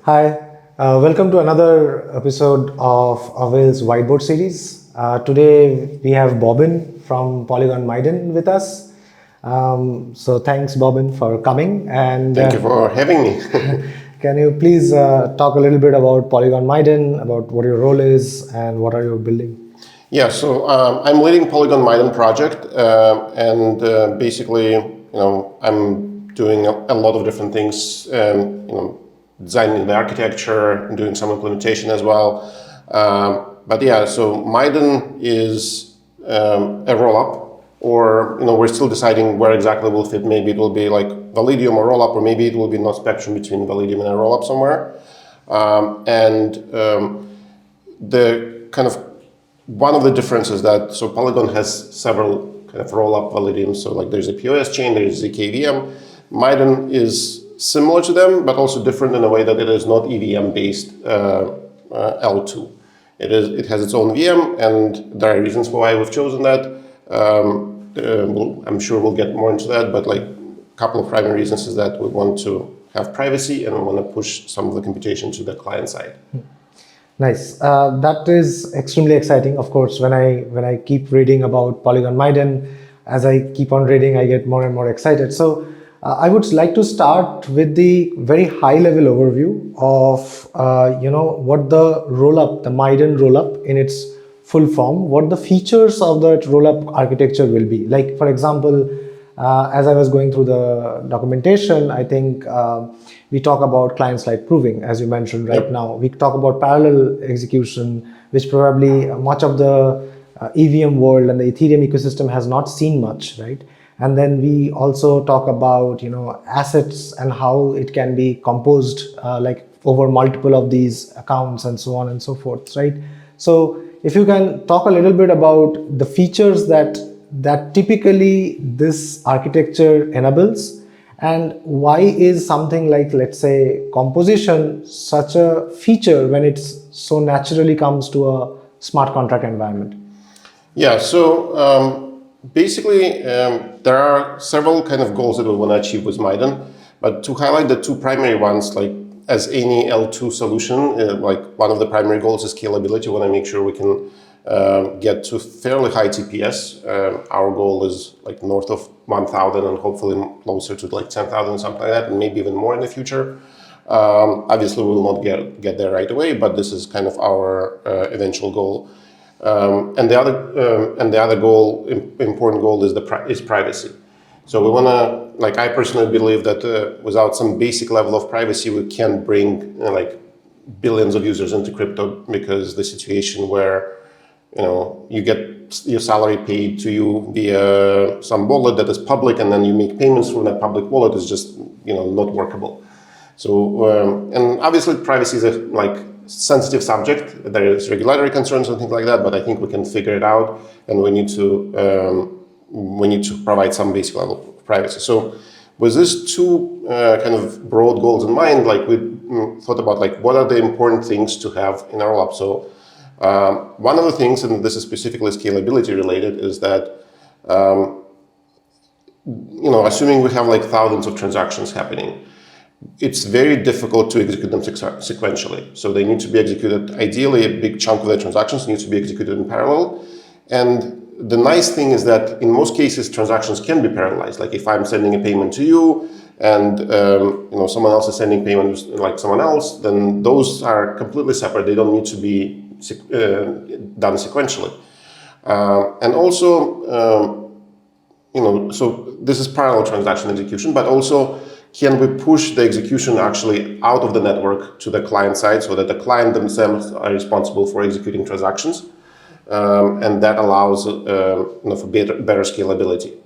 Hi, welcome to another episode of Avail's Whiteboard series. Today we have Bobbin from Polygon Miden with us. So thanks, Bobbin, for coming. And thank you for having me. Can you please talk a little bit about Polygon Miden, about what your role is and what are you building? Yeah, so I'm leading Polygon Miden project, and basically, I'm doing a lot of different things. Designing the architecture, doing some implementation as well. But yeah, so Miden is a rollup, or we're still deciding where exactly will fit. Maybe it will be like Validium or rollup, or maybe it will be no spectrum between Validium and a rollup somewhere. The kind of one of the differences that Polygon has several kind of rollup Validiums. So like there's a POS chain, there's ZK VM. Miden is similar to them, but also different in a way that it is not EVM based L2. It has its own VM, and there are reasons for why we've chosen that. I'm sure we'll get more into that, but like a couple of primary reasons is that we want to have privacy and we want to push some of the computation to the client side. Nice. That is extremely exciting. Of course, when I keep reading about Polygon Miden, as I keep on reading, I get more and more excited. So I would like to start with the very high-level overview of what the rollup, the Miden rollup in its full form, what the features of that rollup architecture will be. Like, for example, as I was going through the documentation, I think we talk about client-side proving, as you mentioned right now. We talk about parallel execution, which probably much of the EVM world and the Ethereum ecosystem has not seen much, right? And then we also talk about assets and how it can be composed like over multiple of these accounts and so on and so forth, right? So if you can talk a little bit about the features that typically this architecture enables, and why is something like, let's say, composition such a feature when it's so naturally comes to a smart contract environment? Yeah, so basically, there are several kind of goals that we want to achieve with Miden, but to highlight the two primary ones, like as any L2 solution, like one of the primary goals is scalability. We want to make sure we can get to fairly high TPS. Our goal is like north of 1,000 and hopefully closer to like 10,000, something like that, and maybe even more in the future. Obviously, we will not get there right away, but this is kind of our eventual goal. And the other goal, important goal, is privacy. So we want to, like, I personally believe that without some basic level of privacy, we can't bring like billions of users into crypto, because the situation where you get your salary paid to you via some wallet that is public, and then you make payments from that public wallet is just not workable. So and obviously privacy is a sensitive subject. There is regulatory concerns and things like that, but I think we can figure it out, and we need to provide some basic level of privacy. So with these two kind of broad goals in mind, like we thought about like what are the important things to have in our rollup. So one of the things, and this is specifically scalability related, is that assuming we have like thousands of transactions happening, it's very difficult to execute them sequentially. So they need to be executed, ideally a big chunk of the transactions needs to be executed in parallel. And the nice thing is that in most cases, transactions can be parallelized. Like if I'm sending a payment to you and someone else is sending payment like someone else, then those are completely separate. They don't need to be done sequentially. And also, so this is parallel transaction execution, but also can we push the execution actually out of the network to the client side so that the client themselves are responsible for executing transactions? And that allows for better scalability.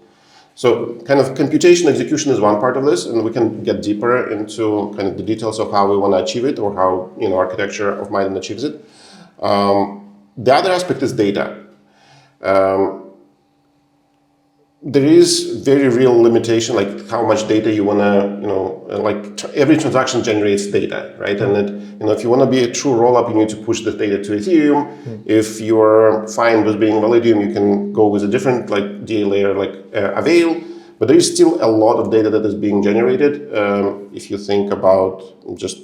So kind of computation execution is one part of this, and we can get deeper into kind of the details of how we want to achieve it, or how architecture of Miden achieves it. The other aspect is data. There is very real limitation, like how much data you want to, every transaction generates data, right? And if you want to be a true rollup, you need to push the data to Ethereum. If you're fine with being Validium, you can go with a different DA layer like Avail. But there is still a lot of data that is being generated. If you think about just,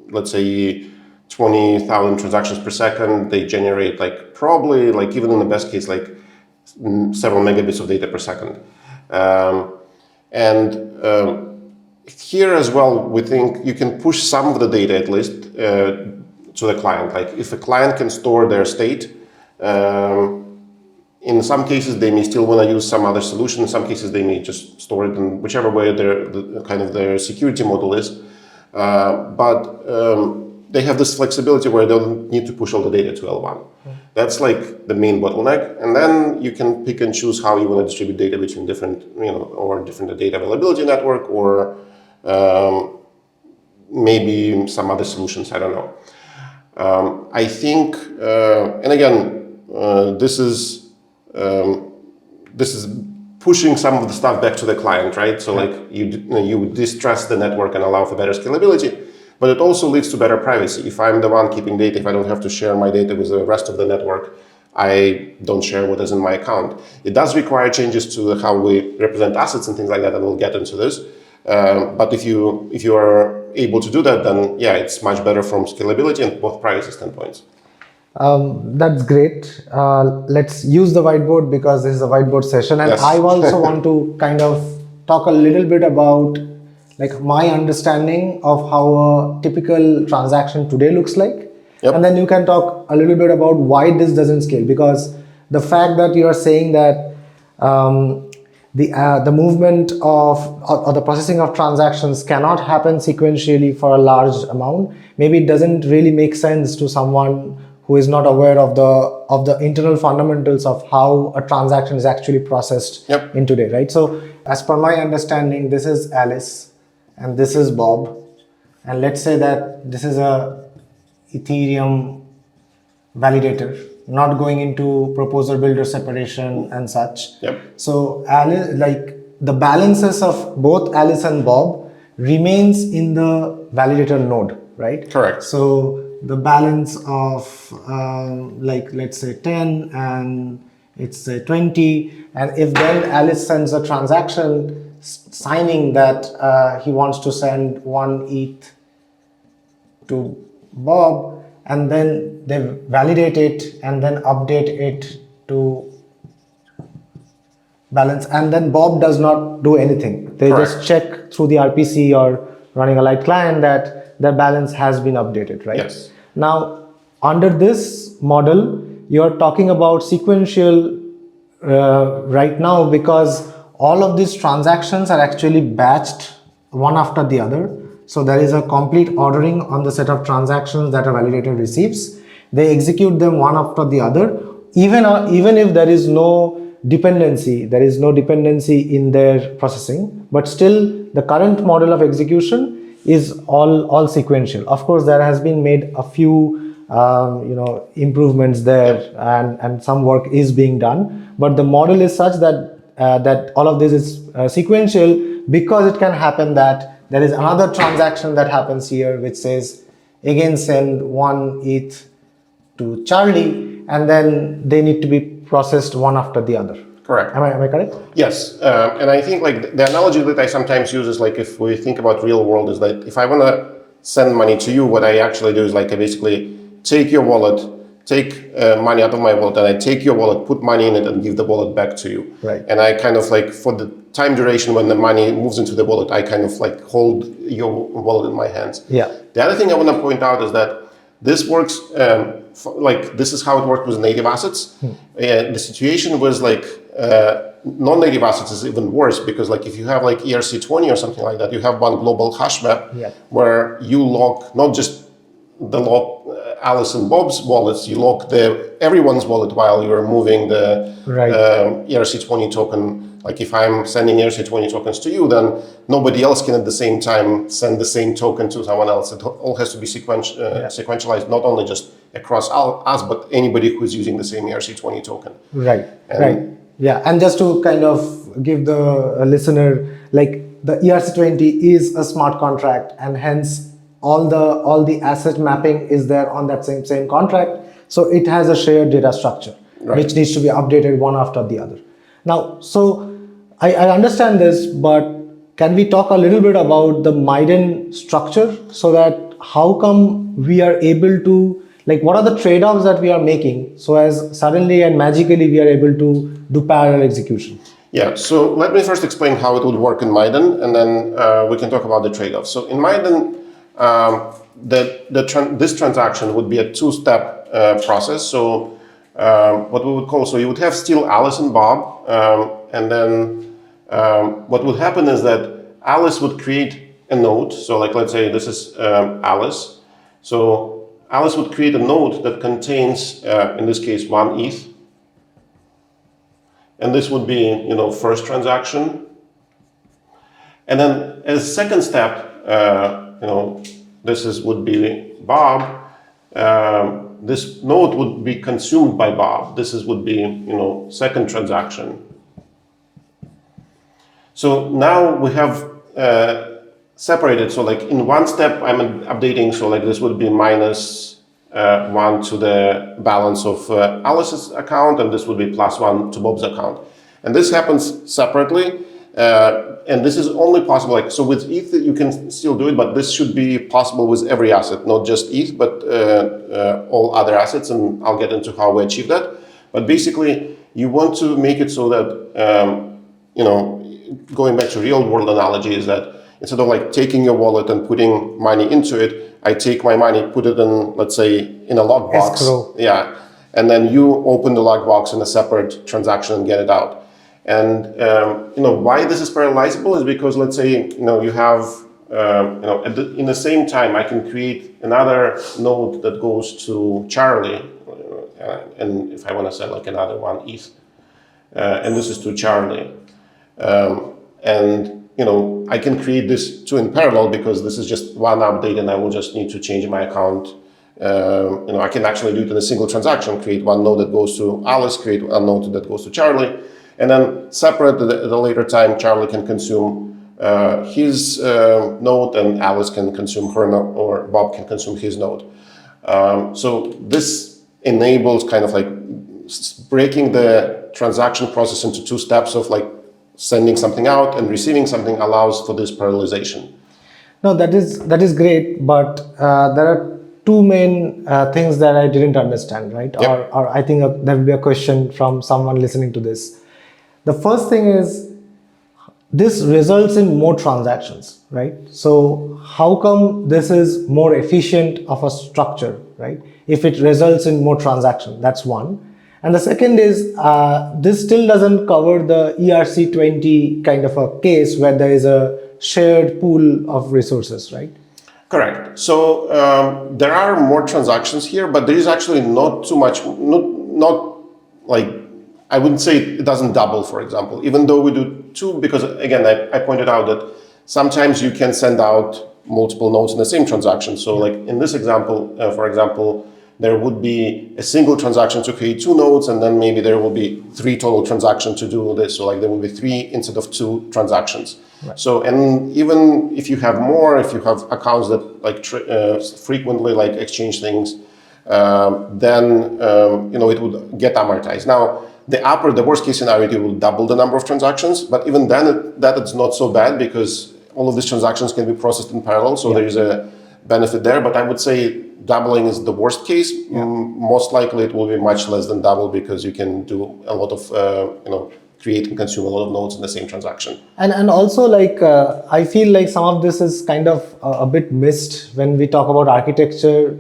let's say 20,000 transactions per second, they generate like probably like even in the best case, like several megabits of data per second. Here as well, we think you can push some of the data at least to the client. Like if a client can store their state, in some cases they may still want to use some other solution. In some cases they may just store it in whichever way their security model is. They have this flexibility where they don't need to push all the data to L1. That's like the main bottleneck. And then you can pick and choose how you want to distribute data between different, or different data availability network, or maybe some other solutions, I don't know. I think, and again, this is pushing some of the stuff back to the client, right? So like you distrust the network and allow for better scalability, but it also leads to better privacy. If I'm the one keeping data, if I don't have to share my data with the rest of the network, I don't share what is in my account. It does require changes to how we represent assets and things like that, and we'll get into this. But if you are able to do that, then yeah, it's much better from scalability and both privacy standpoints. That's great. Let's use the whiteboard because this is a whiteboard session, and Yes. I also want to kind of talk a little bit about like my understanding of how a typical transaction today looks like. Yep. And then you can talk a little bit about why this doesn't scale, because the fact that you are saying that the movement of or the processing of transactions cannot happen sequentially for a large amount, maybe it doesn't really make sense to someone who is not aware of the internal fundamentals of how a transaction is actually processed in today, right? So as per my understanding, this is Alice and this is Bob, and let's say that this is a Ethereum validator, not going into proposer builder separation and such. So Alice, like the balances of both Alice and Bob remains in the validator node, right? Correct. So the balance of like let's say 10 and it's 20, and if then Alice sends a transaction signing that he wants to send 1 ETH to Bob, and then they validate it and then update it to balance, and then Bob does not do anything. They just check through the RPC or running a light client that their balance has been updated, right? Yes. Now, under this model, you're talking about sequential right now, because all of these transactions are actually batched one after the other. So there is a complete ordering on the set of transactions that a validator receives. They execute them one after the other, even if there is no dependency in their processing, but still the current model of execution is all sequential. Of course, there has been made a few improvements there, and some work is being done, but the model is such that that all of this is sequential, because it can happen that there is another transaction that happens here which says again send 1 ETH to Charlie, and then they need to be processed one after the other. Correct. Am I correct? Yes, and I think like the analogy that I sometimes use is like if we think about real world is that if I want to send money to you, what I actually do is like I basically take your wallet, take money out of my wallet, and I take your wallet, put money in it, and give the wallet back to you. Right. And I kind of like for the time duration when the money moves into the wallet, I kind of like hold your wallet in my hands. Yeah. The other thing I want to point out is that this works like this is how it worked with native assets. The situation was like non-native assets is even worse, because like if you have like ERC20 or something like that, you have one global hash map where you lock not just the lock Alice and Bob's wallets, you lock everyone's wallet while you're moving the ERC20 token. Like if I'm sending ERC20 tokens to you, then nobody else can at the same time send the same token to someone else. It all has to be sequentialized, not only just across us, but anybody who's using the same ERC20 token. Right. Yeah, and just to kind of give the listener, like the ERC20 is a smart contract, and hence all the asset mapping is there on that same contract. So it has a shared data structure, which needs to be updated one after the other. Now, so I understand this, but can we talk a little bit about the Miden structure, so that how come we are able to, like, what are the trade-offs that we are making so as suddenly and magically we are able to do parallel execution? Yeah, so let me first explain how it would work in Miden, and then we can talk about the trade-offs. So in Miden, this transaction would be a two-step process. So what we would call, so you would have still Alice and Bob, and then what would happen is that Alice would create a node. So like, let's say this is Alice. So Alice would create a node that contains, in this case, 1 ETH. And this would be, first transaction. And then as second step, would be Bob. This node would be consumed by Bob. Would be, second transaction. So now we have separated. So like in one step, I'm updating. So like this would be minus 1 to the balance of Alice's account, and this would be plus 1 to Bob's account. And this happens separately, and this is only possible, like, so with ETH you can still do it, but this should be possible with every asset, not just ETH, but all other assets, and I'll get into how we achieve that. But basically, you want to make it so that, going back to real world analogy, is that instead of like taking your wallet and putting money into it, I take my money, put it in, let's say, in a lockbox. Escrow. Yeah. And then you open the lockbox in a separate transaction and get it out. And, why this is parallelizable is because, let's say, you have, in the same time, I can create another node that goes to Charlie. And if I want to send like another 1 ETH, and this is to Charlie. I can create this two in parallel because this is just one update and I will just need to change my account. I can actually do it in a single transaction, create one node that goes to Alice, create a node that goes to Charlie, and then separate at a later time, Charlie can consume his node and Alice can consume her node, or Bob can consume his node. So this enables kind of like breaking the transaction process into two steps of like sending something out and receiving something allows for this parallelization. No, that is great, but there are two main things that I didn't understand, right? Yep. Or I think there will be a question from someone listening to this. The first thing is, this results in more transactions, right? So how come this is more efficient of a structure, right? If it results in more transactions, that's one. And the second is, this still doesn't cover the ERC20 kind of a case where there is a shared pool of resources, right? Correct. So there are more transactions here, but there is actually not too much, not like, I wouldn't say it doesn't double, for example, even though we do two, because again, I pointed out that sometimes you can send out multiple nodes in the same transaction. So like in this example, for example, there would be a single transaction to create two nodes, and then maybe there will be 3 total transactions to do this. So like there will be 3 instead of 2 transactions. Right. So, and even if you have more, if you have accounts that like frequently like exchange things, then it would get amortized. Now, the worst case scenario, it will double the number of transactions, but even then that is not so bad because all of these transactions can be processed in parallel. So there is a benefit there, but I would say doubling is the worst case. Yeah. Most likely it will be much less than double because you can do a lot of, create and consume a lot of nodes in the same transaction. And also like, I feel like some of this is kind of a bit missed when we talk about architecture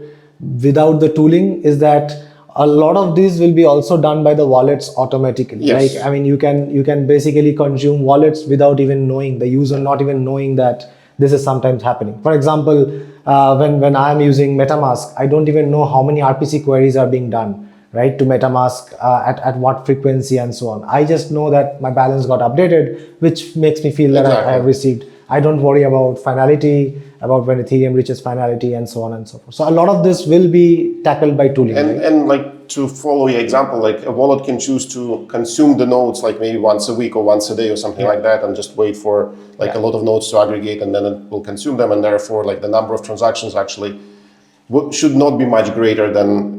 without the tooling, is that a lot of these will be also done by the wallets automatically. Yes. Like, I mean, you can basically consume wallets without even knowing, the user not even knowing that this is sometimes happening. For example, when I'm using MetaMask, I don't even know how many RPC queries are being done, right, to MetaMask, at what frequency and so on. I just know that my balance got updated, which makes me feel that I have received. I don't worry about finality, about when Ethereum reaches finality and so on and so forth. So a lot of this will be tackled by tooling. And like to follow your example, like a wallet can choose to consume the nodes like maybe once a week or once a day or something like that, and just wait for like a lot of nodes to aggregate, and then it will consume them, and therefore like the number of transactions actually should not be much greater than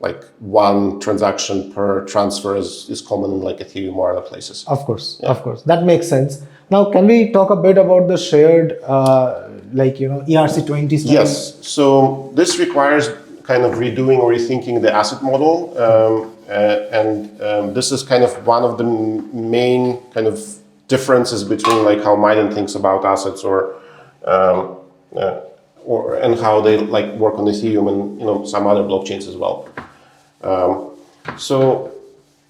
like one transaction per transfer is common in like Ethereum or other places. Of course, that makes sense. Now, can we talk a bit about the shared, ERC20 style? Yes. So this requires kind of redoing or rethinking the asset model, and this is kind of one of the main kind of differences between like how Miden thinks about assets and how they like work on Ethereum and some other blockchains as well. So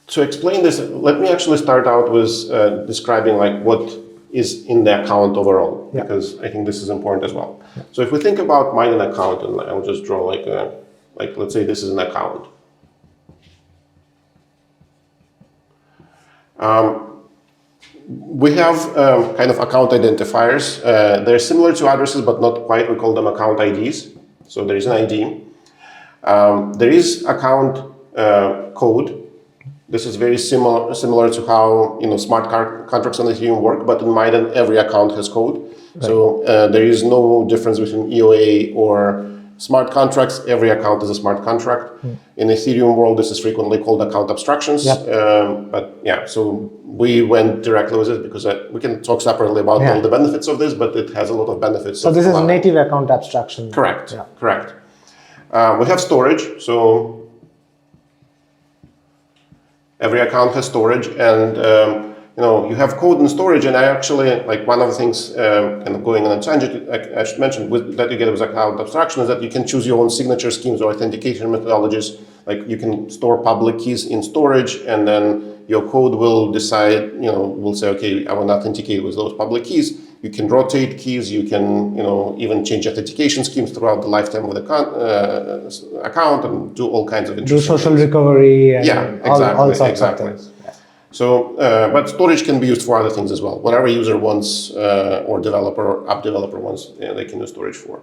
to explain this, let me actually start out with describing like what is in the account overall, because I think this is important as well. So if we think about Miden account, and I'll just draw like let's say this is an account. We have kind of account identifiers. They're similar to addresses, but not quite. We call them account IDs. So there is an ID. There is account code. This is very similar to how smart contracts on Ethereum work, but in Miden every account has code. Right. So there is no difference between EOA or smart contracts. Every account is a smart contract. In Ethereum world, this is frequently called account abstractions. But yeah, so we went directly with it because we can talk separately about all the benefits of this, but it has a lot of benefits. So this is native account abstraction. Correct. Correct. We have storage. So every account has storage, and you have code and storage. And I actually like one of the things, kind of going on a tangent, I should mention that you get with account abstraction is that you can choose your own signature schemes or authentication methodologies. Like you can store public keys in storage, and then your code will decide, will say, okay, I want to authenticate with those public keys. You can rotate keys. You can, even change authentication schemes throughout the lifetime of the account and do all kinds of interesting social things. recovery and all sorts exactly. of things. So, but storage can be used for other things as well. Whatever user wants, or developer or app developer wants, they can use storage for.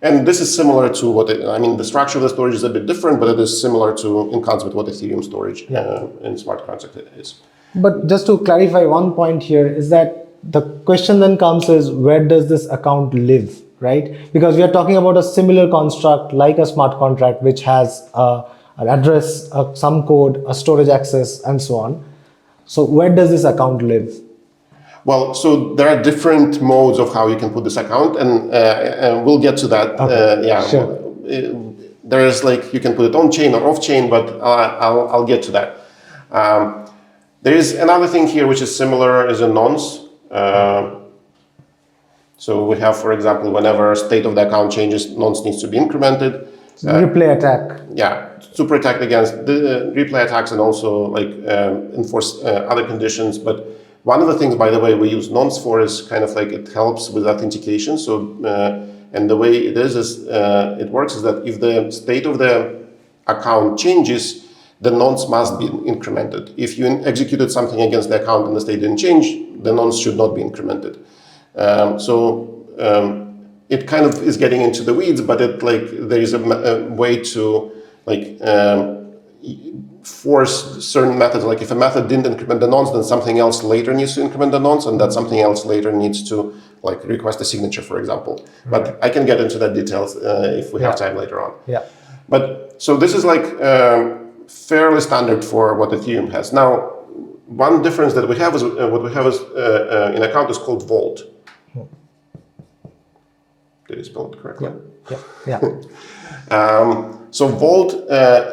And this is similar to what, the structure of the storage is a bit different, but it is similar to, in concept, what Ethereum storage in smart contract is. But just to clarify one point here is that the question then comes is, where does this account live, right? Because we are talking about a similar construct like a smart contract, which has an address, some code, a storage access, and so on. So where does this account live? Well, so there are different modes of how you can put this account, and we'll get to that. Okay. Sure. There is like, you can put it on chain or off chain, but I'll get to that. There is another thing here which is similar, is a nonce. So we have, for example, whenever state of the account changes, nonce needs to be incremented. Replay attack. Yeah, to protect against the replay attacks and also like enforce other conditions. But one of the things, by the way, we use nonce for is kind of like it helps with authentication. So and the way it is it works is that if the state of the account changes, the nonce must be incremented. If you executed something against the account and the state didn't change, the nonce should not be incremented. It kind of is getting into the weeds, but there is a way to force certain methods. Like if a method didn't increment the nonce, then something else later needs to increment the nonce, and that something else later needs to request a signature, for example. Right. But I can get into that details if we have time later on. Yeah. But so this is fairly standard for what Ethereum has. Now, one difference that we have is what we have is in account is called Vault. Did I spell it correctly? Yeah. So Vault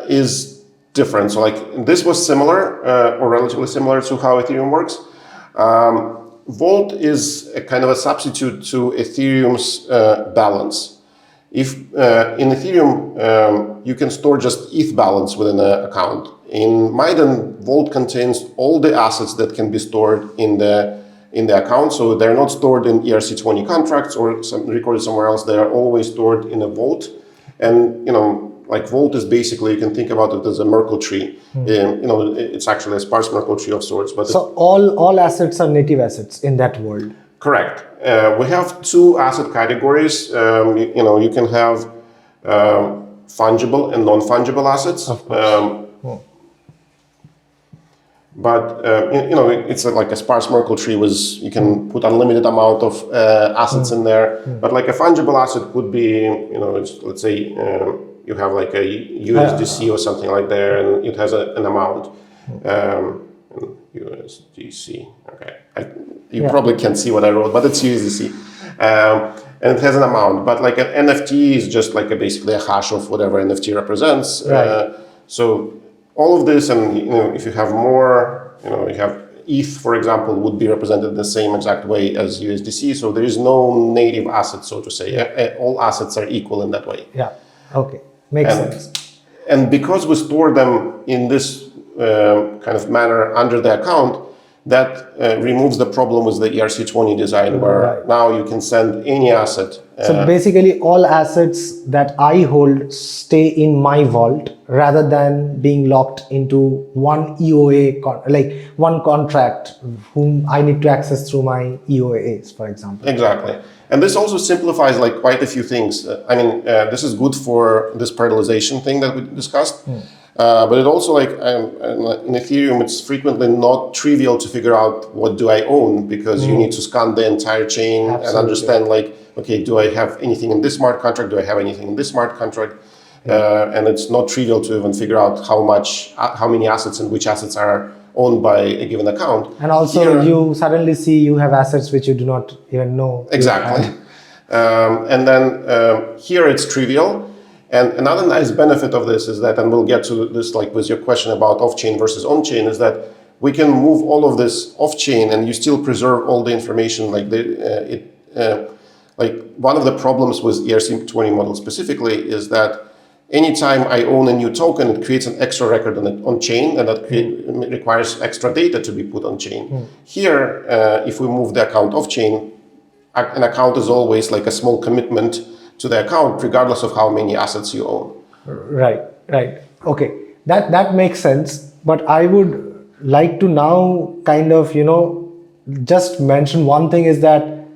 is different. So this was similar or relatively similar to how Ethereum works. Vault is a kind of a substitute to Ethereum's balance. If in Ethereum you can store just ETH balance within an account. In Miden, Vault contains all the assets that can be stored in the account. So they're not stored in ERC20 contracts or recorded somewhere else. They are always stored in a vault. And Vault is basically, you can think about it as a Merkle tree. It's actually a sparse Merkle tree of sorts. But so all assets are native assets in that world. Correct. We have two asset categories. You can have fungible and non-fungible assets. Of course. But it's like a sparse Merkle tree you can put unlimited amount of assets in there. But like a fungible asset could be, let's say you have like a USDC or something like there, and it has an amount. USDC. Okay, you probably can't see what I wrote, but it's USDC, and it has an amount. But like an NFT is just like basically a hash of whatever NFT represents. Right. So all of this, and if you have more, you have ETH, for example, would be represented the same exact way as USDC. So there is no native asset, so to say. All assets are equal in that way. Yeah. Okay. Makes sense. And because we store them in this kind of manner under the account, that removes the problem with the ERC20 design, where now you can send any asset. So basically, all assets that I hold stay in my vault rather than being locked into one EOA, like one contract whom I need to access through my EOAs, for example. Exactly. And this also simplifies like quite a few things. This is good for this parallelization thing that we discussed. But it also, like in Ethereum, it's frequently not trivial to figure out what do I own, because you need to scan the entire chain and understand, like, okay, do I have anything in this smart contract? Do I have anything in this smart contract? And it's not trivial to even figure out how many assets and which assets are owned by a given account. And also you suddenly see you have assets which you do not even know. Exactly. And then here it's trivial. And another nice benefit of this is that, and we'll get to this like with your question about off-chain versus on-chain, is that we can move all of this off-chain and you still preserve all the information. Like one of the problems with ERC20 model specifically is that anytime I own a new token, it creates an extra record on-chain, and that requires extra data to be put on-chain. Here, if we move the account off-chain, an account is always like a small commitment to the account, regardless of how many assets you own. Right. Okay, that makes sense. But I would like to now kind of, just mention one thing, is that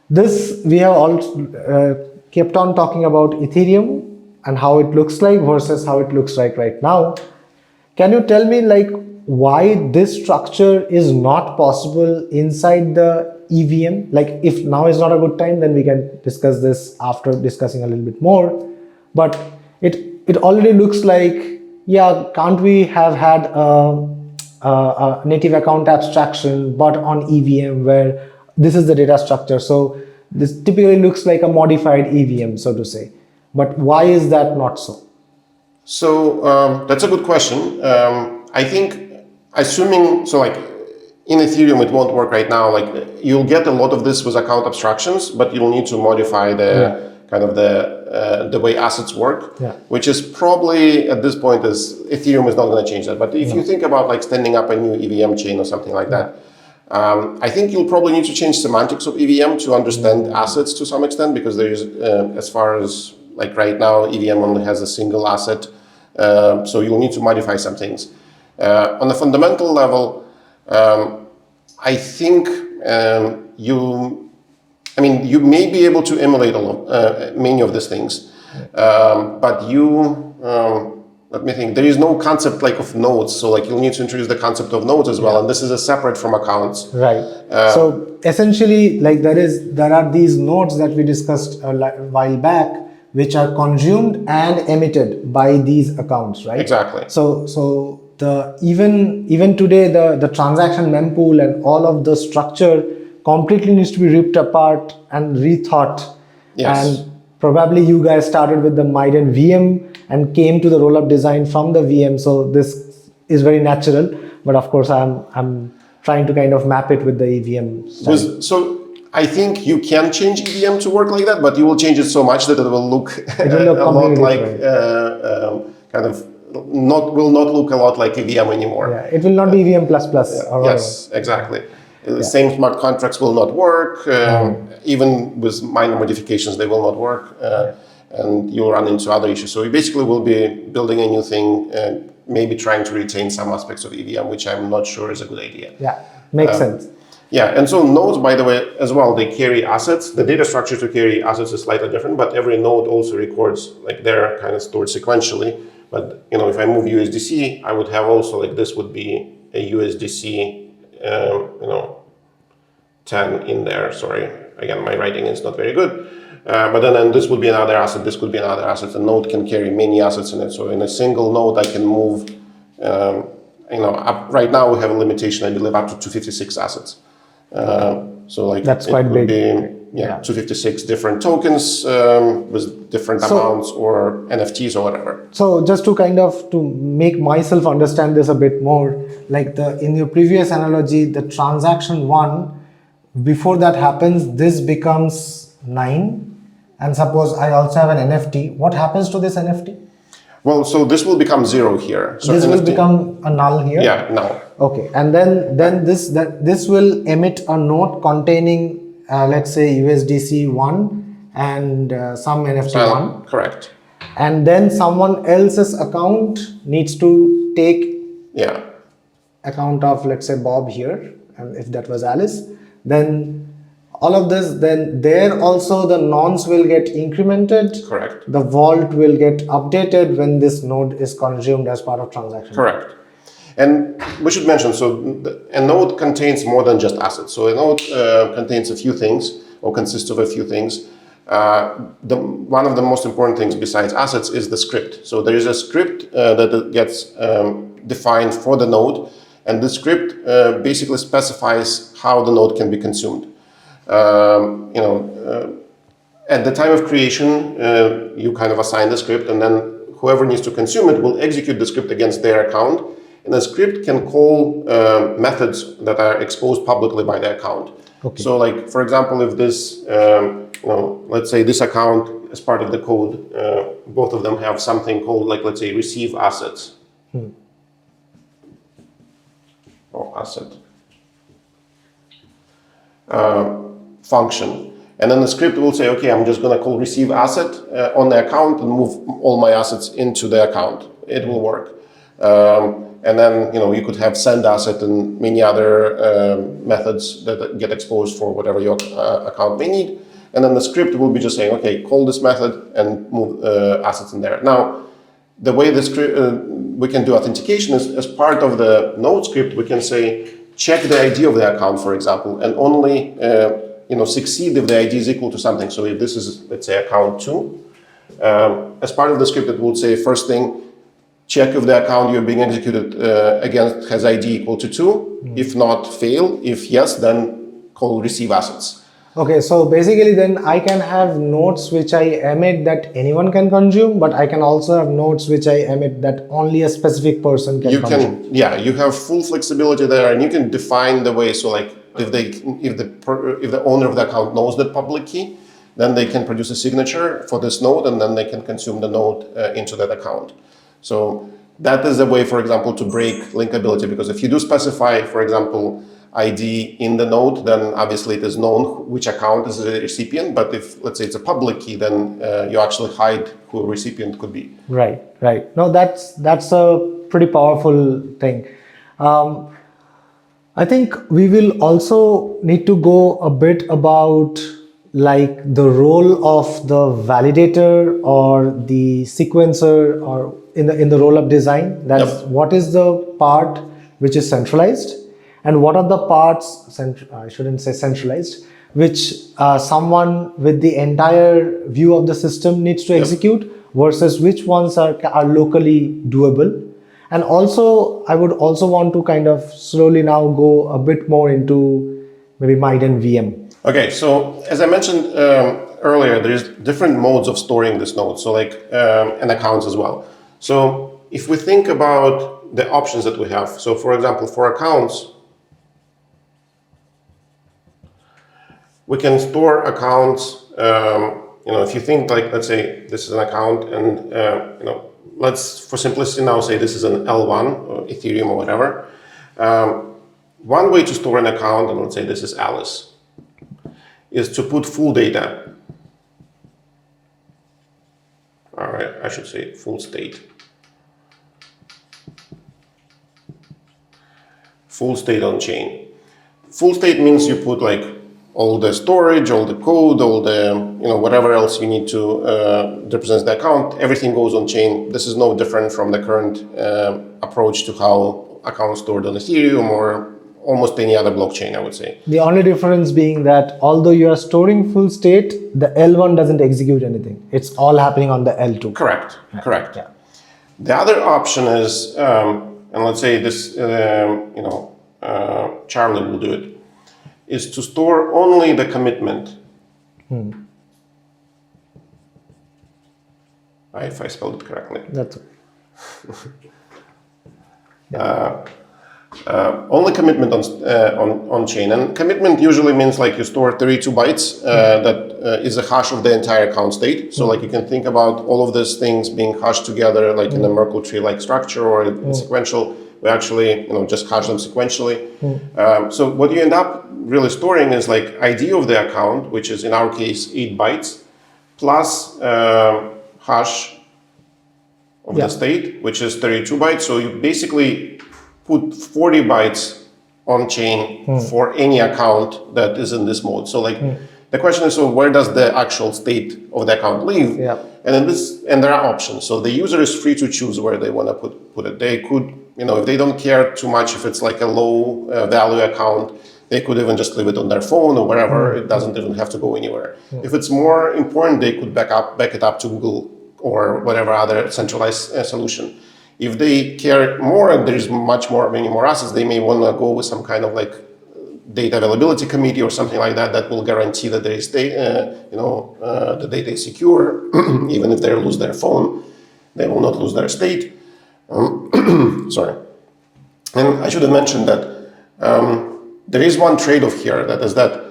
this, we have also kept on talking about Ethereum and how it looks like versus how it looks like right now. Can you tell me like why this structure is not possible inside the EVM? Like if now is not a good time, then we can discuss this after discussing a little bit more. But it already looks like, yeah, can't we have had a native account abstraction, but on EVM where this is the data structure? So this typically looks like a modified EVM, so to say. But why is that not so? So that's a good question. I think assuming, so like in Ethereum, it won't work right now. Like you'll get a lot of this with account abstractions, but you'll need to modify the kind of the way assets work, which is probably at this point is Ethereum is not going to change that. But if you think about like standing up a new EVM chain or something like that, I think you'll probably need to change semantics of EVM to understand assets to some extent, because there is, as far as like right now, EVM only has a single asset. So you'll need to modify some things. On a fundamental level, I think you may be able to emulate many of these things, but let me think. There is no concept like of nodes, so like you'll need to introduce the concept of nodes as well, and this is a separate from accounts. Right. So essentially, like there are these nodes that we discussed a while back, which are consumed and emitted by these accounts, right? Exactly. So even today the transaction mempool and all of the structure completely needs to be ripped apart and rethought. Yes. And probably you guys started with the Miden VM and came to the rollup design from the VM. So this is very natural, but of course I'm trying to kind of map it with the EVM style. So I think you can change EVM to work like that, but you will change it so much that it will look a lot like kind of will not look a lot like EVM anymore. Yeah, it will not be EVM++. Yes, exactly. Same smart contracts will not work. Even with minor modifications, they will not work. And you'll run into other issues. So you basically will be building a new thing and maybe trying to retain some aspects of EVM, which I'm not sure is a good idea. Yeah, makes sense. Yeah, and so nodes, by the way, as well, they carry assets. The data structure to carry assets is slightly different, but every node also records, like they're kind of stored sequentially. But, if I move USDC, I would have also, like this would be a USDC, 10 in there. Sorry, again, my writing is not very good. But then this would be another asset, this could be another asset. The node can carry many assets in it. So in a single node, I can move, right now we have a limitation, I believe, up to 256 assets. So like that's quite big. 256 different tokens with different amounts or NFTs or whatever. So just to kind of to make myself understand this a bit more, like in your previous analogy, the transaction 1, before that happens, this becomes 9. And suppose I also have an NFT. What happens to this NFT? Well, so this will become 0 here. So this NFT, will become a null here? Yeah, null. Okay. And then this will emit a note containing, let's say, USDC 1 and some NFT 1. Correct. And then someone else's account needs to take account of, let's say, Bob here. And if that was Alice, then all of this, then there also the nonce will get incremented. Correct. The vault will get updated when this node is consumed as part of transaction. Correct. And we should mention, so a node contains more than just assets. So a node contains a few things, or consists of a few things. One of the most important things besides assets is the script. So there is a script that gets defined for the node, and the script basically specifies how the node can be consumed. At the time of creation, you kind of assign the script, and then whoever needs to consume it will execute the script against their account. And the script can call methods that are exposed publicly by the account. Okay. So, like, for example, if this, let's say this account as part of the code, both of them have something called, like, let's say, receive assets. Or asset. Function, and then the script will say, okay, I'm just going to call receive asset on the account and move all my assets into the account. It will work. And then, you could have send asset and many other methods that get exposed for whatever your account may need. And then the script will be just saying, okay, call this method and move assets in there. Now, the way the script, we can do authentication is as part of the node script, we can say, check the ID of the account, for example, and only succeed if the ID is equal to something. So if this is, let's say, account 2, as part of the script, it will say, first thing, check if the account you're being executed against has ID equal to 2. If not, fail. If yes, then call receive assets. Okay, so basically then I can have nodes which I emit that anyone can consume, but I can also have nodes which I emit that only a specific person can consume. You have full flexibility there, and you can define the way. So, like, if the owner of the account knows the public key, then they can produce a signature for this node, and then they can consume the node into that account. So that is a way, for example, to break linkability, because if you do specify, for example, ID in the node, then obviously it is known which account is the recipient. But if, let's say, it's a public key, then you actually hide who a recipient could be. Right. No, that's a pretty powerful thing. I think we will also need to go a bit about like the role of the validator or the sequencer or in the rollup design. That's what is the part which is centralized, and what are the parts, I shouldn't say centralized, which someone with the entire view of the system needs to execute versus which ones are locally doable. And also, I would also want to kind of slowly now go a bit more into maybe Miden VM. Okay, so as I mentioned earlier, there's different modes of storing this node, so like and accounts as well. So if we think about the options that we have, so for example, for accounts, we can store accounts, if you think like, let's say this is an account and, let's for simplicity now say this is an L1 or Ethereum or whatever. One way to store an account, and let's say this is Alice, is to put full data. All right, I should say full state. Full state on chain. Full state means you put like all the storage, all the code, all the, whatever else you need to represent the account, everything goes on chain. This is no different from the current approach to how accounts stored on Ethereum or almost any other blockchain, I would say. The only difference being that although you are storing full state, the L1 doesn't execute anything. It's all happening on the L2. Correct. Yeah. Correct. Yeah. The other option is, and let's say this, Charlie will do it, is to store only the commitment. If I spelled it correctly. That's it. Only commitment on chain, and commitment usually means like you store 32 bytes that is a hash of the entire account state. So like you can think about all of these things being hashed together like in a Merkle tree like structure or in sequential. We actually just hash them sequentially. So what you end up really storing is like ID of the account, which is in our case 8 bytes, plus hash of the state, which is 32 bytes. So you basically put 40 bytes on chain for any account that is in this mode. So like the question is, so where does the actual state of the account live? Yeah. And there are options. So the user is free to choose where they want to put it. They could, if they don't care too much if it's like a low value account, they could even just leave it on their phone or wherever. It doesn't even have to go anywhere. If it's more important, they could back it up to Google or whatever other centralized solution. If they care more and there's many more assets, they may want to go with some kind of like data availability committee or something like that that will guarantee that there is the data is secure. Even if they lose their phone, they will not lose their state. Sorry. And I should have mentioned that there is one trade-off here, that is that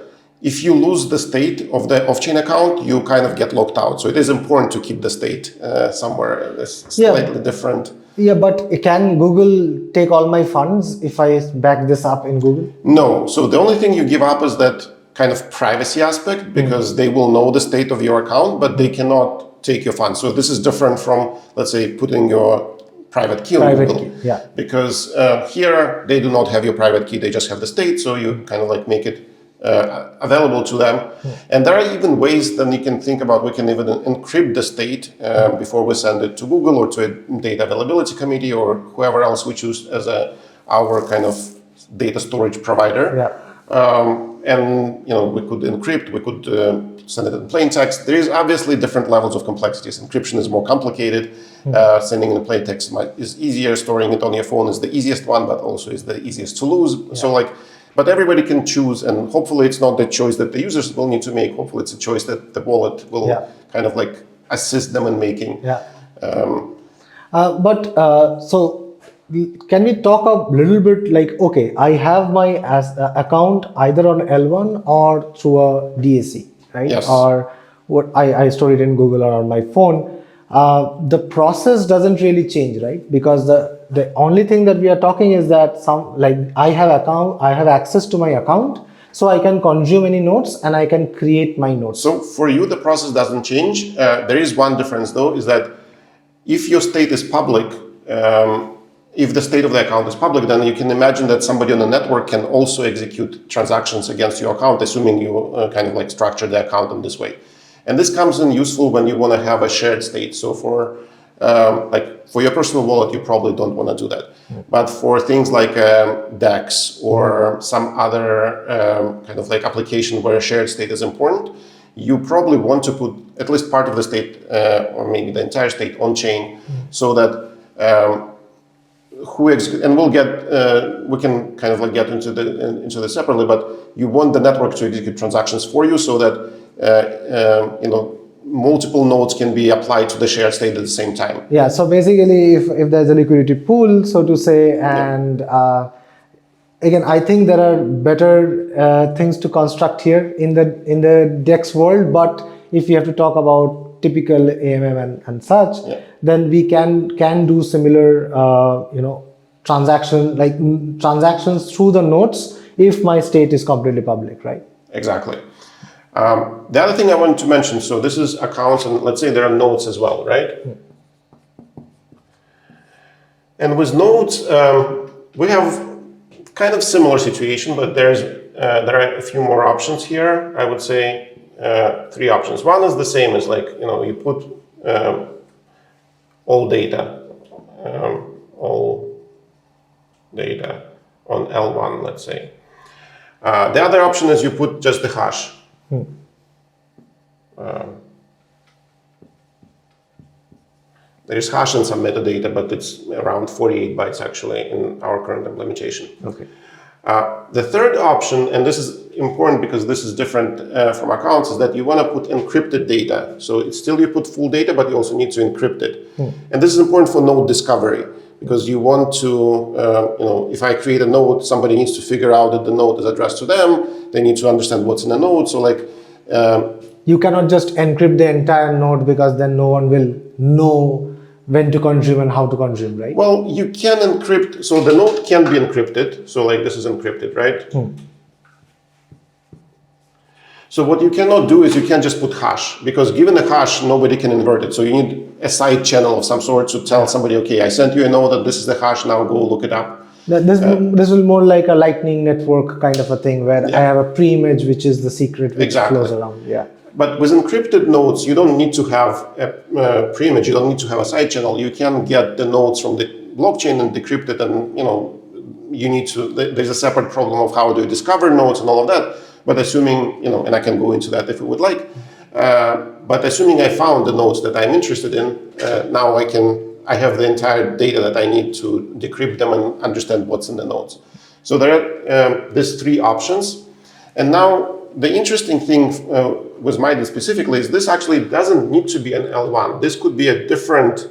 if you lose the state of the off-chain account, you kind of get locked out. So it is important to keep the state somewhere. It's slightly different. Yeah, but can Google take all my funds if I back this up in Google? No. So the only thing you give up is that kind of privacy aspect, because they will know the state of your account, but they cannot take your funds. So this is different from, let's say, putting your private key on Google. Yeah. Because here they do not have your private key, they just have the state. So you kind of like make it available to them. And there are even ways that you can think about. We can even encrypt the state before we send it to Google or to a data availability committee or whoever else we choose as our kind of data storage provider. Yeah. And we could encrypt, we could send it in plain text. There is obviously different levels of complexities. Encryption is more complicated. Sending in plain text is easier. Storing it on your phone is the easiest one, but also is the easiest to lose. Yeah. So but everybody can choose, and hopefully it's not the choice that the users will need to make. Hopefully it's a choice that the wallet will kind of like assist them in making. Yeah. So can we talk a little bit like, okay, I have my account either on L1 or through a DAC, right? Yes. Or what I store it in Google or on my phone. The process doesn't really change, right? Because the only thing that we are talking is that I have access to my account, so I can consume any nodes and I can create my nodes. So for you, the process doesn't change. There is one difference though, is that if your state is public, if the state of the account is public, then you can imagine that somebody on the network can also execute transactions against your account, assuming you kind of like structure the account in this way. And this comes in useful when you want to have a shared state. So for your personal wallet, you probably don't want to do that. But for things like DEX or some other kind of like application where a shared state is important, you probably want to put at least part of the state or maybe the entire state on chain, so that and we can kind of like get into this separately, but you want the network to execute transactions for you, so that multiple nodes can be applied to the shared state at the same time. Yeah. So basically, if there's a liquidity pool, so to say, and again, I think there are better things to construct here in the DEX world. But if you have to talk about typical AMM and such, then we can do similar transactions through the nodes if my state is completely public, right? Exactly. The other thing I wanted to mention, so this is accounts, and let's say there are nodes as well, right? And with nodes, we have kind of similar situation, but there are a few more options here. I would say 3 options. One is the same as you put all data on L1, let's say. The other option is you put just the hash. There's hash and some metadata, but it's around 48 bytes actually in our current implementation. Okay. The third option, and this is important because this is different from accounts, is that you want to put encrypted data. So it's still you put full data, but you also need to encrypt it. And this is important for node discovery because you want to, if I create a node, somebody needs to figure out that the node is addressed to them. They need to understand what's in the node. So like, you cannot just encrypt the entire node because then no one will know when to consume and how to consume, right? Well, you can encrypt, so the node can be encrypted. So like this is encrypted, right? So what you cannot do is you can't just put hash, because given a hash, nobody can invert it. So you need a side channel of some sort to tell somebody, okay, I sent you a node that this is the hash, now go look it up. This will more like a lightning network kind of a thing where I have a pre-image, which is the secret which flows around. Yeah. But with encrypted nodes, you don't need to have a pre-image, you don't need to have a side channel. You can get the nodes from the blockchain and decrypt it, and you need to, there's a separate problem of how do you discover nodes and all of that. But assuming, and I can go into that if you would like, but assuming I found the nodes that I'm interested in, now I have the entire data that I need to decrypt them and understand what's in the nodes. So there are these three options. And now the interesting thing with Miden specifically is this actually doesn't need to be an L1. This could be a different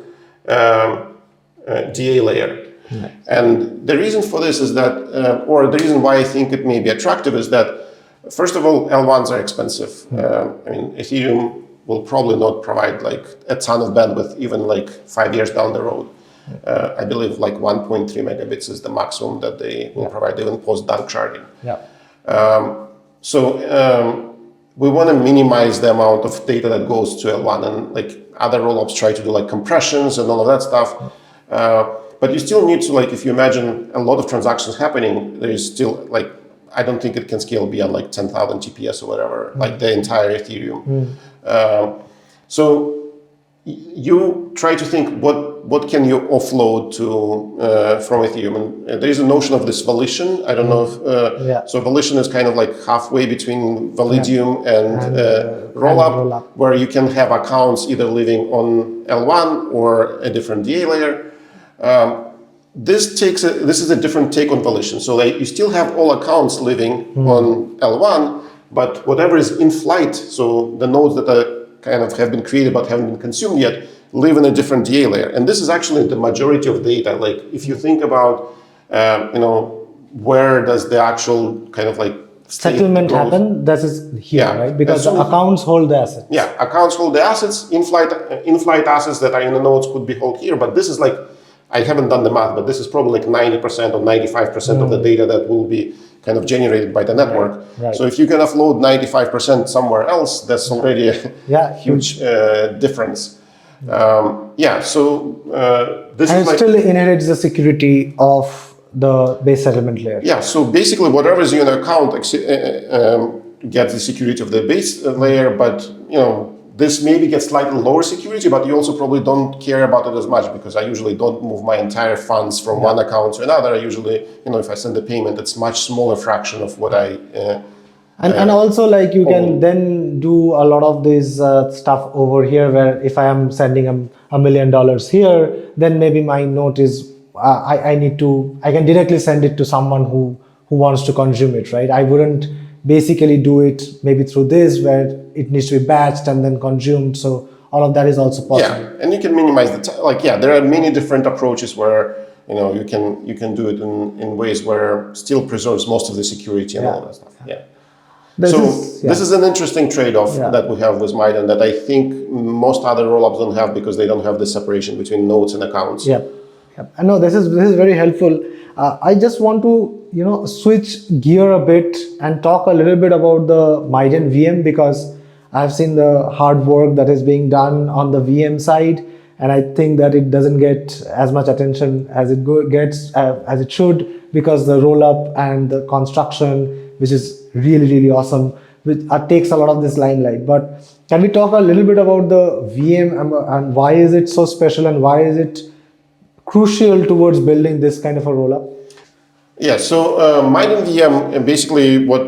DA layer. Nice. And the reason for this is that, or the reason why I think it may be attractive is that, first of all, L1s are expensive. Ethereum will probably not provide like a ton of bandwidth even like 5 years down the road. I believe like 1.3 megabits is the maximum that they will provide even post-dunk sharding. We want to minimize the amount of data that goes to L1, and like other rollups try to do like compressions and all of that stuff. But you still need to, like, if you imagine a lot of transactions happening, there is still like, I don't think it can scale beyond like 10,000 TPS or whatever, like the entire Ethereum. So you try to think what can you offload to from Ethereum, and there is a notion of this volition. I don't know if so volition is kind of like halfway between Validium and rollup, where you can have accounts either living on L1 or a different DA layer. This is a different take on volition. So like you still have all accounts living on L1, but whatever is in flight, so the nodes that are kind of have been created but haven't been consumed yet, live in a different DA layer. And this is actually the majority of data. Like if you think about, where does the actual kind of like settlement happen, that is here, right? Because the accounts hold the assets. Yeah, accounts hold the assets. In-flight assets that are in the nodes could be held here, but this is like, I haven't done the math, but this is probably like 90% or 95% of the data that will be kind of generated by the network. Right. So if you can offload 95% somewhere else, that's already a huge difference. This and it still inherits the security of the base settlement layer. Yeah, so basically whatever is in your account gets the security of the base layer, but this maybe gets slightly lower security, but you also probably don't care about it as much, because I usually don't move my entire funds from one account to another. I usually, if I send a payment, it's much smaller fraction of what I... And also, like, you can then do a lot of this stuff over here, where if I am sending $1 million here, then maybe my note is, I can directly send it to someone who wants to consume it, right? I wouldn't basically do it maybe through this, where it needs to be batched and then consumed. So all of that is also possible. Yeah, and you can minimize the there are many different approaches where you can do it in ways where still preserves most of the security and all that stuff. Yeah. This is an interesting trade-off that we have with Miden that I think most other rollups don't have, because they don't have the separation between nodes and accounts. I know this is very helpful. I just want to switch gear a bit and talk a little bit about the Miden VM, because I've seen the hard work that is being done on the VM side, and I think that it doesn't get as much attention as it gets as it should, because the rollup and the construction, which is really awesome, which takes a lot of this limelight. But can we talk a little bit about the VM and why is it so special, and why is it crucial towards building this kind of a rollup? Yeah, so Miden VM basically what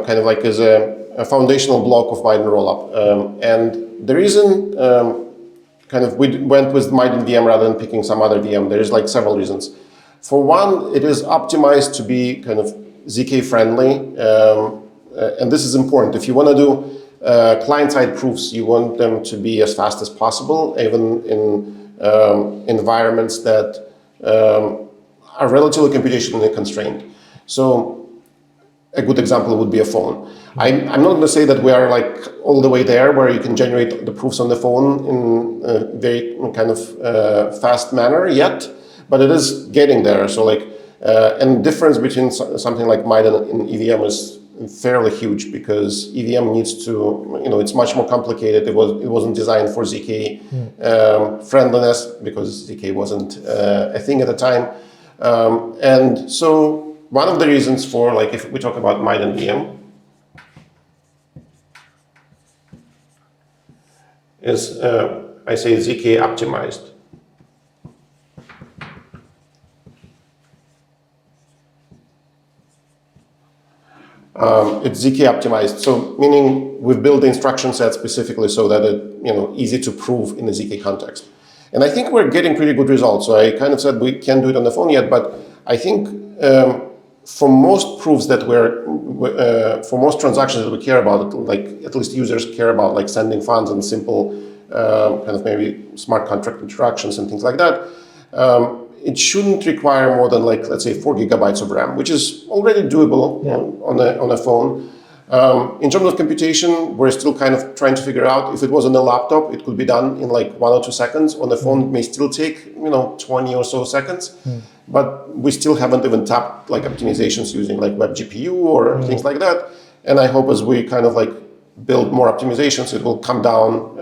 kind of like is a foundational block of Miden rollup. And the reason kind of we went with Miden VM rather than picking some other VM, there's like several reasons. For one, it is optimized to be kind of ZK friendly. And this is important. If you want to do client-side proofs, you want them to be as fast as possible, even in environments that are relatively computationally constrained. So a good example would be a phone. I'm not going to say that we are like all the way there where you can generate the proofs on the phone in a very kind of fast manner yet, but it is getting there. So like, and difference between something like Miden and EVM is fairly huge because EVM needs to, it's much more complicated. It wasn't designed for ZK friendliness because ZK wasn't a thing at the time. And so one of the reasons for, like, if we talk about Miden VM, is I say ZK optimized. It's ZK optimized, so meaning we've built the instruction set specifically so that it, easy to prove in the ZK context. And I think we're getting pretty good results. So I kind of said we can't do it on the phone yet, but I think for most proofs that for most transactions that we care about, like at least users care about, like sending funds and simple kind of maybe smart contract interactions and things like that, it shouldn't require more than like, let's say 4 gigabytes of RAM, which is already doable on a phone. In terms of computation, we're still kind of trying to figure out if it was on a laptop, it could be done in like 1 or 2 seconds. On the phone, it may still take, 20 or so seconds. But we still haven't even tapped like optimizations using like web GPU or things like that. And I hope as we kind of like build more optimizations, it will come down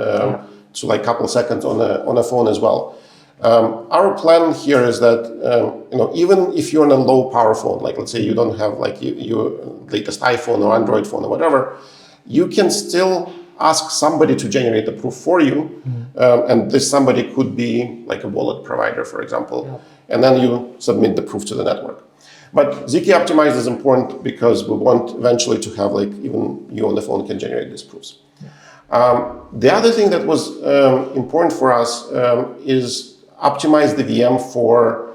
to like a couple of seconds on a phone as well. Our plan here is that, even if you're on a low power phone, like let's say you don't have like your latest iPhone or Android phone or whatever, you can still ask somebody to generate the proof for you. And this somebody could be like a wallet provider, for example, and then you submit the proof to the network. But ZK optimized is important because we want eventually to have like even you on the phone can generate these proofs. The other thing that was important for us is optimize the VM for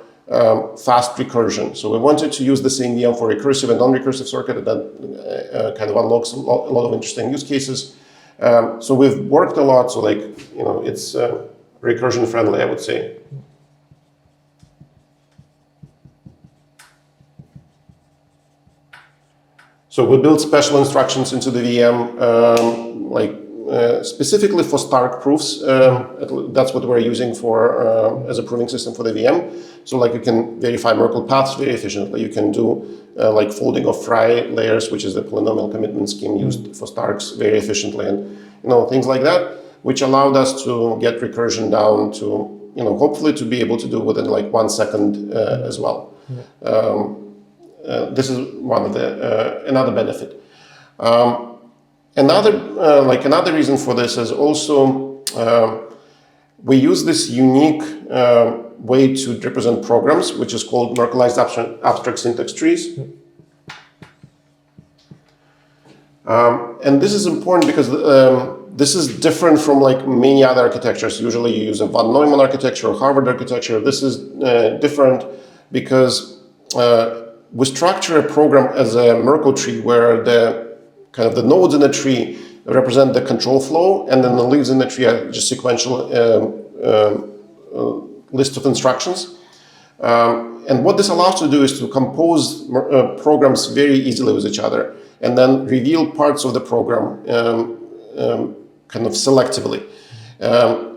fast recursion. So we wanted to use the same VM for recursive and non-recursive circuit, and that kind of unlocks a lot of interesting use cases. So we've worked a lot, so like, it's recursion friendly, I would say. So we built special instructions into the VM, specifically for Stark proofs. That's what we're using for as a proving system for the VM. So like you can verify Merkle paths very efficiently. You can do like folding of Fry layers, which is the polynomial commitment scheme used for Starks very efficiently, and things like that, which allowed us to get recursion down to hopefully to be able to do within like 1 second as well. This is one of the another benefit. Another reason for this is also we use this unique way to represent programs, which is called Merkleized abstract syntax trees. And this is important because this is different from like many other architectures. Usually you use a von Neumann architecture or Harvard architecture. This is different because we structure a program as a Merkle tree where the nodes in the tree represent the control flow, and then the leaves in the tree are just sequential list of instructions. And what this allows to do is to compose programs very easily with each other, and then reveal parts of the program kind of selectively.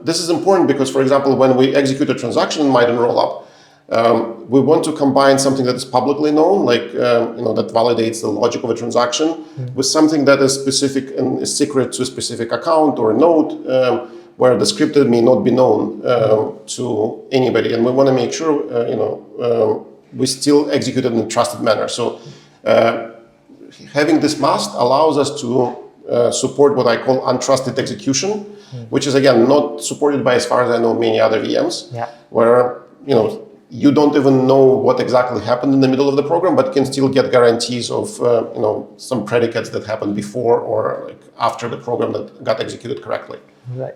This is important because, for example, when we execute a transaction in Miden rollup, we want to combine something that is publicly known, like that validates the logic of a transaction, with something that is specific and is secret to a specific account or a node, where the scripted may not be known to anybody, and we want to make sure we still execute it in a trusted manner. So having this mask allows us to support what I call untrusted execution, which is again not supported by, as far as I know, many other VMs, where you don't even know what exactly happened in the middle of the program, but can still get guarantees of some predicates that happened before or like after the program that got executed correctly. Right.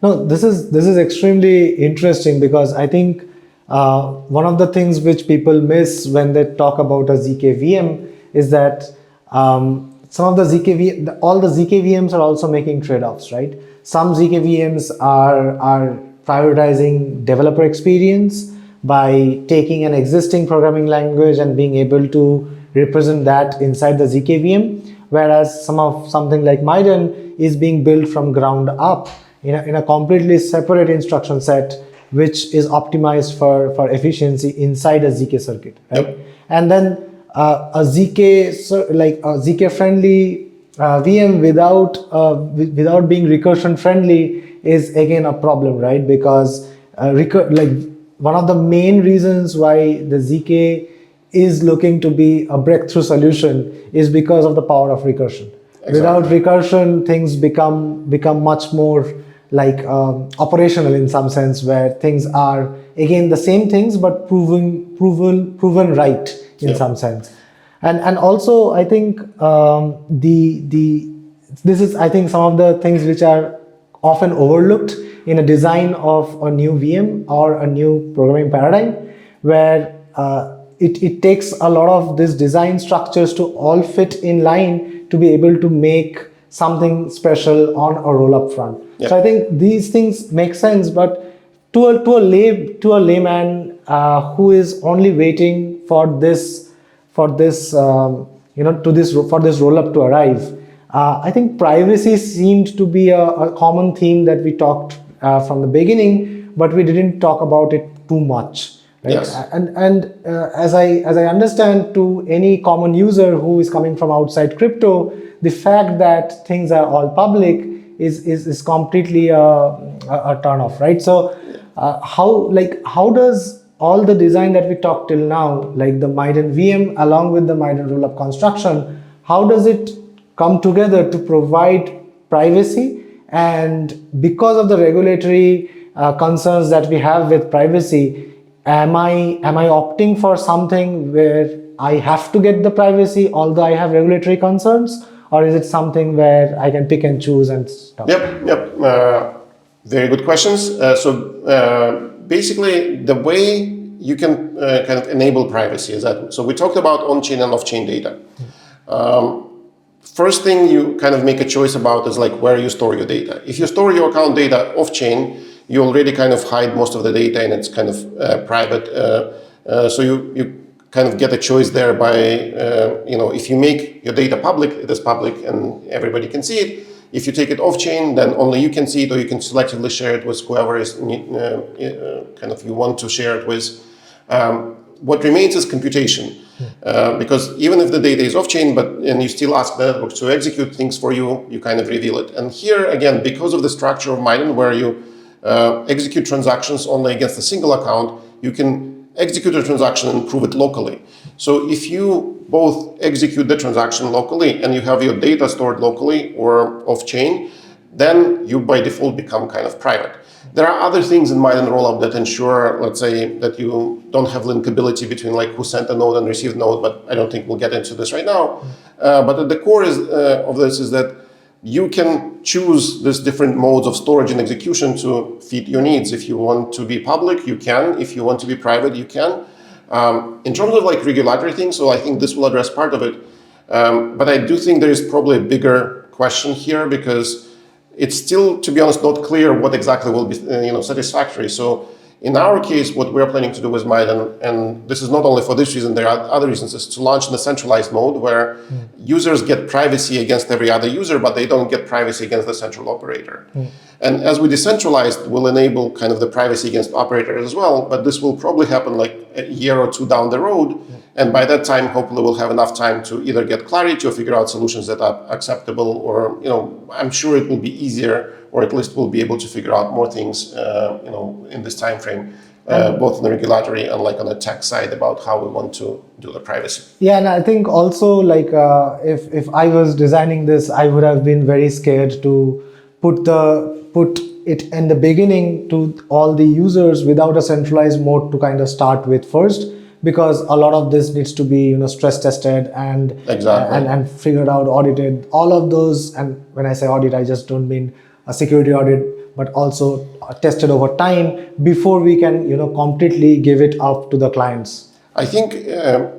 No, this is extremely interesting because I think one of the things which people miss when they talk about a ZK VM is that some of the all the ZK VMs are also making trade-offs, right? Some ZK VMs are prioritizing developer experience by taking an existing programming language and being able to represent that inside the ZK VM, whereas something like Miden is being built from ground up in a completely separate instruction set, which is optimized for efficiency inside a ZK circuit, right? Yep. And then a ZK-friendly VM without being recursion friendly is again a problem, right? Because one of the main reasons why the ZK is looking to be a breakthrough solution is because of the power of recursion. Exactly. Without recursion, things become much more like operational in some sense, where things are again the same things but proven right in some sense. And also I think this is I think some of the things which are often overlooked in a design of a new VM or a new programming paradigm, where it takes a lot of these design structures to all fit in line to be able to make something special on a roll-up front. Yep. So I think these things make sense, but to a layman who is only waiting for this roll-up to arrive, I think privacy seemed to be a common theme that we talked from the beginning, but we didn't talk about it too much. Right? Yes. And as I understand, to any common user who is coming from outside crypto, the fact that things are all public is completely a turn off, right? So how does all the design that we talked till now, like the Miden VM along with the Miden rollup construction, how does it come together to provide privacy? And because of the regulatory concerns that we have with privacy, am I opting for something where I have to get the privacy although I have regulatory concerns, or is it something where I can pick and choose and stuff? Yep. Very good questions. Basically, the way you can kind of enable privacy is that, so we talked about on-chain and off-chain data. First thing you kind of make a choice about is like where you store your data. If you store your account data off-chain, you already kind of hide most of the data and it's kind of private. So you kind of get a choice there by, if you make your data public, it is public and everybody can see it. If you take it off-chain, then only you can see it, or you can selectively share it with whoever is kind of you want to share it with. What remains is computation, because even if the data is off-chain, and you still ask the network to execute things for you, you kind of reveal it. And here again, because of the structure of Miden, where you execute transactions only against a single account, you can execute a transaction and prove it locally. So if you both execute the transaction locally and you have your data stored locally or off-chain, then you by default become kind of private. There are other things in Miden rollup that ensure, let's say, that you don't have linkability between like who sent a node and received node, but I don't think we'll get into this right now. But at the core of this is that you can choose these different modes of storage and execution to fit your needs. If you want to be public, you can. If you want to be private, you can. In terms of like regulatory things, so I think this will address part of it. But I do think there is probably a bigger question here, because it's still, to be honest, not clear what exactly will be satisfactory. So in our case, what we're planning to do with Miden, and this is not only for this reason, there are other reasons, is to launch in a centralized mode where users get privacy against every other user, but they don't get privacy against the central operator. And as we decentralized, we'll enable kind of the privacy against operators as well, but this will probably happen like a year or two down the road. And by that time, hopefully we'll have enough time to either get clarity or figure out solutions that are acceptable, or, I'm sure it will be easier, or at least we'll be able to figure out more things, in this time frame, both on the regulatory and like on the tech side about how we want to do the privacy. Yeah, and I think also like if I was designing this, I would have been very scared to put it in the beginning to all the users without a centralized mode to kind of start with first, because a lot of this needs to be stress tested and Exactly. and figured out, audited, all of those. And when I say audit, I just don't mean a security audit, but also tested over time before we can completely give it up to the clients. I think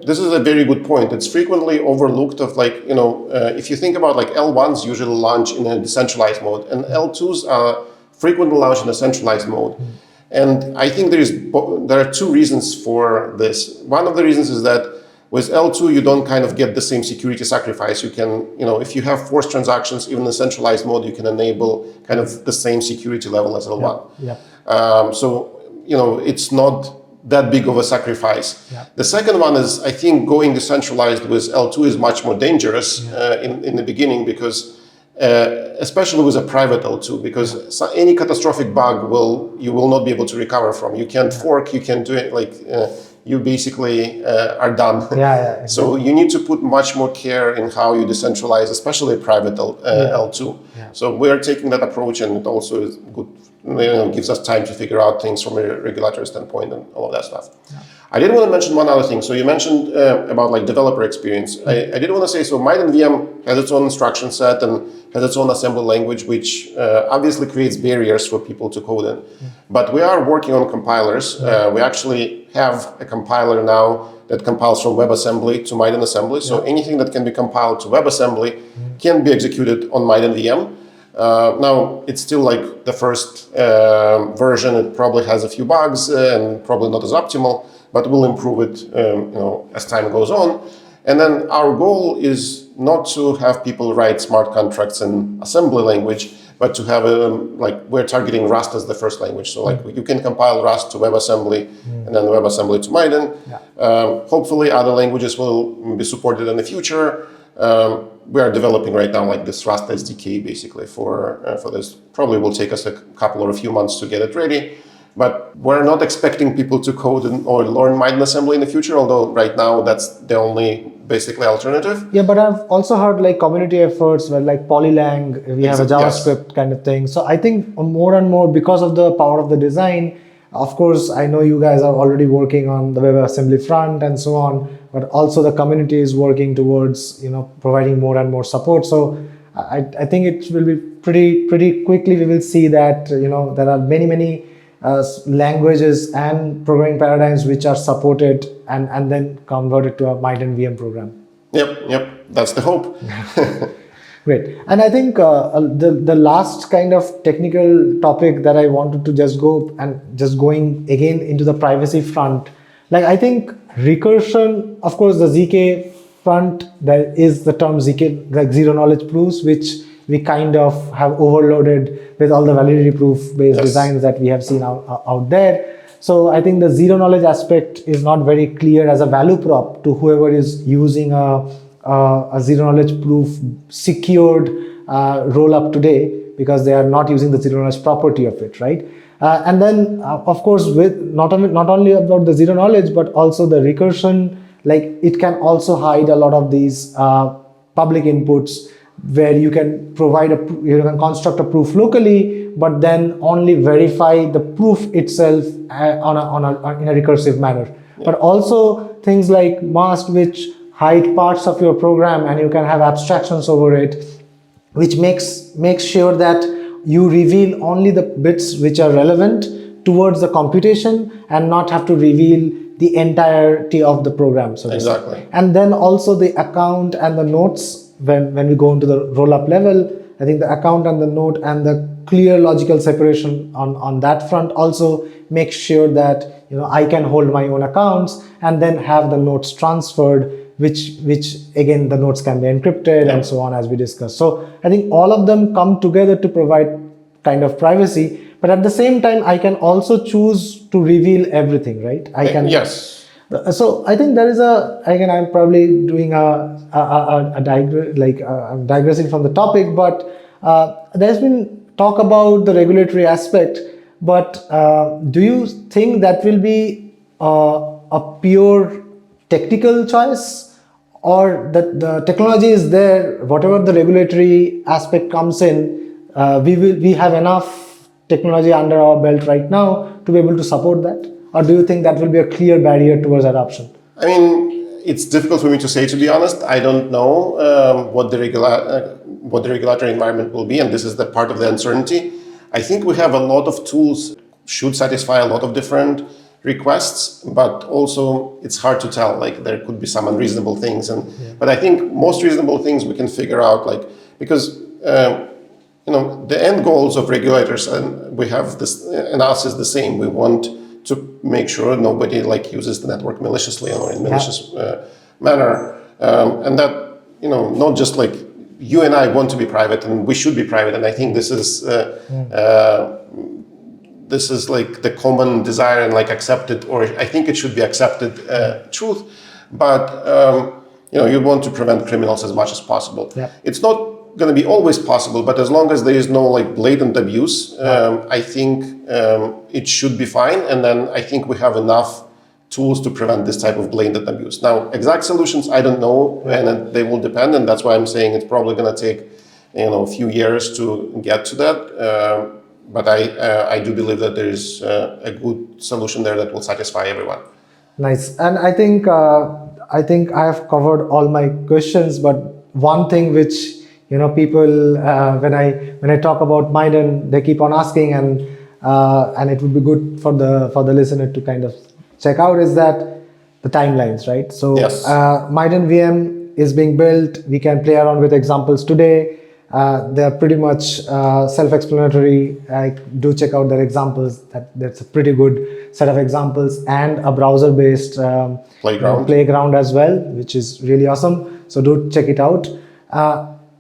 this is a very good point. It's frequently overlooked of if you think about L1s usually launch in a decentralized mode, and L2s are frequently launched in a centralized mode. And I think there are two reasons for this. One of the reasons is that with L2, you don't kind of get the same security sacrifice. You can, if you have forced transactions, even in centralized mode, you can enable kind of the same security level as L1. It's not that big of a sacrifice. The second one is, I think going decentralized with L2 is much more dangerous in the beginning, because especially with a private L2, because any catastrophic bug you will not be able to recover from. You can't fork, you can't do it, you basically are done. Exactly. So you need to put much more care in how you decentralize, especially private L2. So we're taking that approach, and it also is good, gives us time to figure out things from a regulatory standpoint and all of that stuff. I did want to mention one other thing. So you mentioned about developer experience. I did want to say, so Miden VM has its own instruction set and has its own assembly language, which obviously creates barriers for people to code in. But we are working on compilers. We actually have a compiler now that compiles from WebAssembly to Miden assembly. So anything that can be compiled to WebAssembly can be executed on Miden VM. Now, it's still the first version. It probably has a few bugs and probably not as optimal, but we'll improve it as time goes on. And then our goal is not to have people write smart contracts in assembly language, but to have we're targeting Rust as the first language. So you can compile Rust to WebAssembly and then WebAssembly to Miden. Hopefully other languages will be supported in the future. We are developing right now this Rust SDK basically for this. Probably will take us a couple or a few months to get it ready. But we're not expecting people to code or learn Miden assembly in the future, although right now that's the only basically alternative. Yeah, but I've also heard community efforts where Polylang, we have a JavaScript kind of thing. So I think more and more, because of the power of the design, of course, I know you guys are already working on the WebAssembly front and so on, but also the community is working towards providing more and more support. So I think it will be pretty quickly we will see that there are many languages and programming paradigms which are supported and then converted to a Miden VM program. Yep, that's the hope. Great. And I think the last kind of technical topic that I wanted to just going again into the privacy front, I think recursion, of course, the ZK front, there is the term ZK, zero knowledge proofs, which we kind of have overloaded with all the validity proof based designs that we have seen out there. So I think the zero knowledge aspect is not very clear as a value prop to whoever is using a zero knowledge proof secured rollup today, because they are not using the zero knowledge property of it, right? And then of course, with not only about the zero knowledge, but also the recursion, it can also hide a lot of these public inputs, where you can you can construct a proof locally, but then only verify the proof itself in a recursive manner. But also things like mask, which hide parts of your program, and you can have abstractions over it, which makes sure that you reveal only the bits which are relevant towards the computation and not have to reveal the entirety of the program. So exactly. And then also the account and the notes. When we go into the roll-up level, I think the account and the note and the clear logical separation on that front also makes sure that I can hold my own accounts and then have the notes transferred, which again the notes can be encrypted and so on, as we discussed. So I think all of them come together to provide kind of privacy, but at the same time I can also choose to reveal everything, right? Yes. So I think there is I'm probably doing I'm digressing from the topic, but there's been talk about the regulatory aspect, but do you think that will be a pure technical choice, or that the technology is there, whatever the regulatory aspect comes in, we have enough technology under our belt right now to be able to support that? Or do you think that will be a clear barrier towards adoption? I mean, it's difficult for me to say, to be honest. I don't know what the regulatory environment will be, and this is the part of the uncertainty. I think we have a lot of tools should satisfy a lot of different requests, but also it's hard to tell. Like there could be some unreasonable things, but I think most reasonable things we can figure out. Like because the end goals of regulators, and we have this analysis the same. We want to make sure nobody uses the network maliciously or in malicious manner, and that not just like you and I want to be private and we should be private, and I think this is like the common desire and accepted, or I think it should be accepted truth. But you want to prevent criminals as much as possible. Yeah. It's not going to be always possible, but as long as there is no blatant abuse, I think it should be fine. And then I think we have enough tools to prevent this type of blatant abuse. Now, exact solutions, I don't know, and they will depend. And that's why I'm saying it's probably going to take a few years to get to that. But I do believe that there is a good solution there that will satisfy everyone. Nice. And I think I have covered all my questions. But one thing which people when I talk about Miden, they keep on asking, and it would be good for the listener to kind of check out is that the timelines, right? So yes. Miden VM is being built. We can play around with examples today. They are pretty much self-explanatory. Do check out their examples. That's a pretty good set of examples, and a browser-based playground as well, which is really awesome. So do check it out.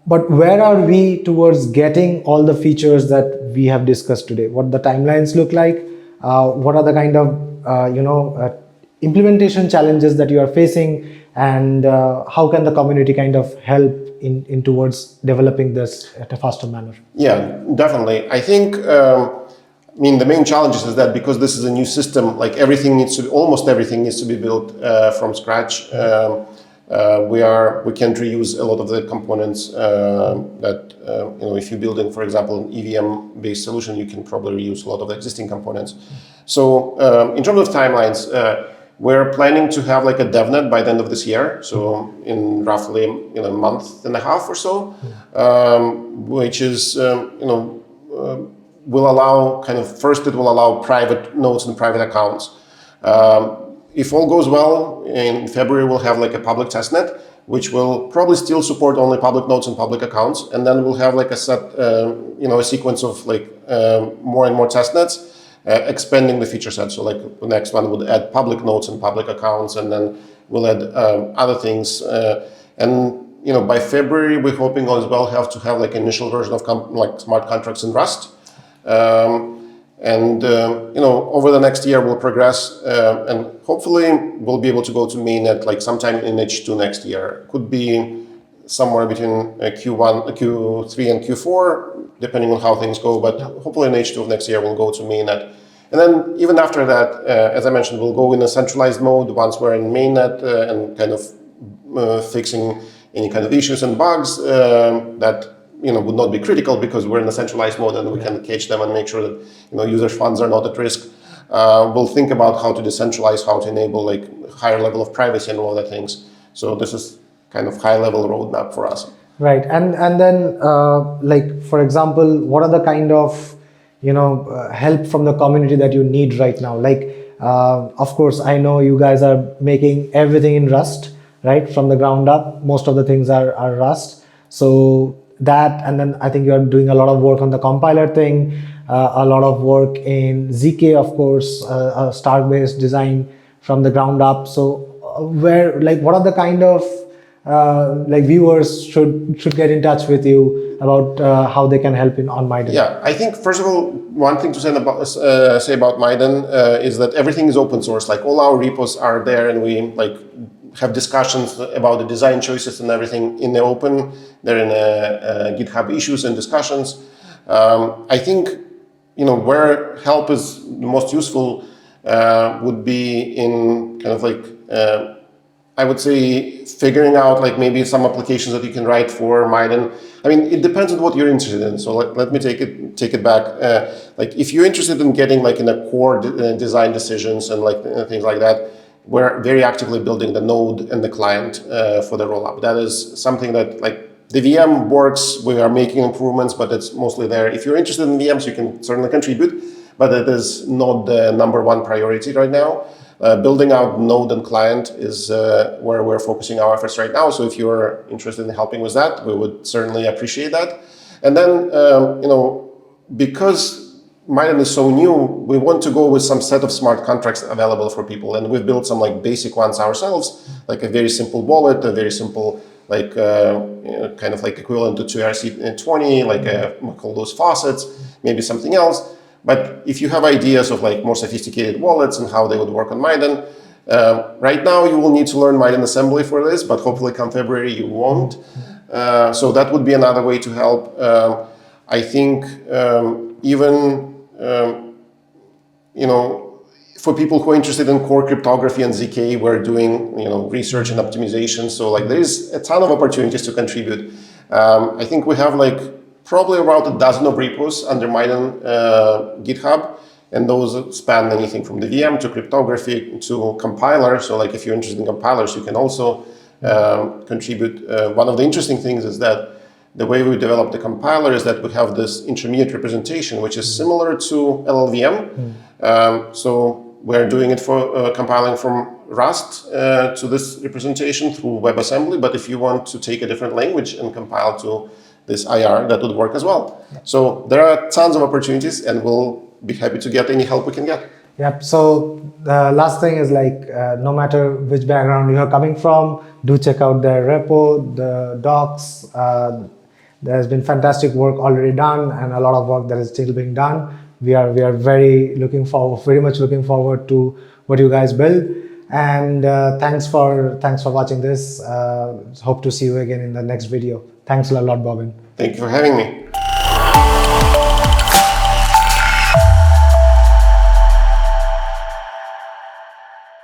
But where are we towards getting all the features that we have discussed today? What the timelines look like? What are the kind of implementation challenges that you are facing, and how can the community kind of help in towards developing this at a faster manner? Yeah, definitely. I think the main challenge is that because this is a new system, almost everything needs to be built from scratch. We can't reuse a lot of the components that if you build in, for example, an EVM based solution, you can probably reuse a lot of the existing components. So in terms of timelines, we're planning to have a DevNet by the end of this year, so in roughly a month and a half or so, which is will allow it will allow private nodes and private accounts. If all goes well, in February we'll have a public testnet, which will probably still support only public nodes and public accounts, and then we'll have a set, a sequence of more and more testnets. Expanding the feature set. So the next one would add public nodes and public accounts, and then we'll add other things. And by February, we're hoping as well have to have initial version of smart contracts in Rust. Over the next year, we'll progress, and hopefully we'll be able to go to mainnet sometime in H2 next year. Could be somewhere between Q3 and Q4, depending on how things go, but hopefully in H2 of next year we'll go to mainnet. And then even after that, as I mentioned, we'll go in a centralized mode once we're in mainnet and kind of fixing any kind of issues and bugs that would not be critical because we're in a centralized mode and we can catch them and make sure that users' funds are not at risk. We'll think about how to decentralize, how to enable higher level of privacy and all that things. So this is kind of high-level roadmap for us. Right, and then for example, what are the kind of help from the community that you need right now? Of course, I know you guys are making everything in Rust, right, from the ground up. Most of the things are Rust. So that, and then I think you are doing a lot of work on the compiler thing, a lot of work in ZK, of course, a Star-based design from the ground up. So what are the kind of viewers should get in touch with you about how they can help on Miden? Yeah, I think first of all, one thing to say about Miden is that everything is open source. All our repos are there, and we have discussions about the design choices and everything in the open. They're in GitHub issues and discussions. I think where help is the most useful would be in kind of I would say figuring out like maybe some applications that you can write for Miden. I mean, it depends on what you're interested in. So let me take it back. Like if you're interested in getting like in the core design decisions and like things like that, we're very actively building the node and the client for the rollup. That is something that like the VM works. We are making improvements, but it's mostly there. If you're interested in VMs, you can certainly contribute, but it is not the #1 priority right now. Building out node and client is where we're focusing our efforts right now. So if you're interested in helping with that, we would certainly appreciate that. And then, you know, because Miden is so new, we want to go with some set of smart contracts available for people. And we've built some like basic ones ourselves, like a very simple wallet, a very simple, like you know, kind of like equivalent to ERC20, like we call those faucets, maybe something else. But if you have ideas of like more sophisticated wallets and how they would work on Miden, right now you will need to learn Miden assembly for this, but hopefully come February you won't. So that would be another way to help. I think even you know, for people who are interested in core cryptography and ZK, we're doing research and optimization. So like there is a ton of opportunities to contribute. I think we have like probably about a dozen of repos under Miden GitHub, and those span anything from the VM to cryptography to compiler. So like if you're interested in compilers, you can also contribute. One of the interesting things is that the way we develop the compiler is that we have this intermediate representation, which is similar to LLVM. So we're doing it for compiling from Rust to this representation through WebAssembly. But if you want to take a different language and compile to this IR, that would work as well. So there are tons of opportunities, and we'll be happy to get any help we can get. Yep. So the last thing is like, no matter which background you are coming from, do check out their repo, the docs. There's been fantastic work already done, and a lot of work that is still being done. We are very much looking forward to what you guys build. And thanks for watching this. Hope to see you again in the next video. Thanks a lot, Bobbin. Thank you for having me.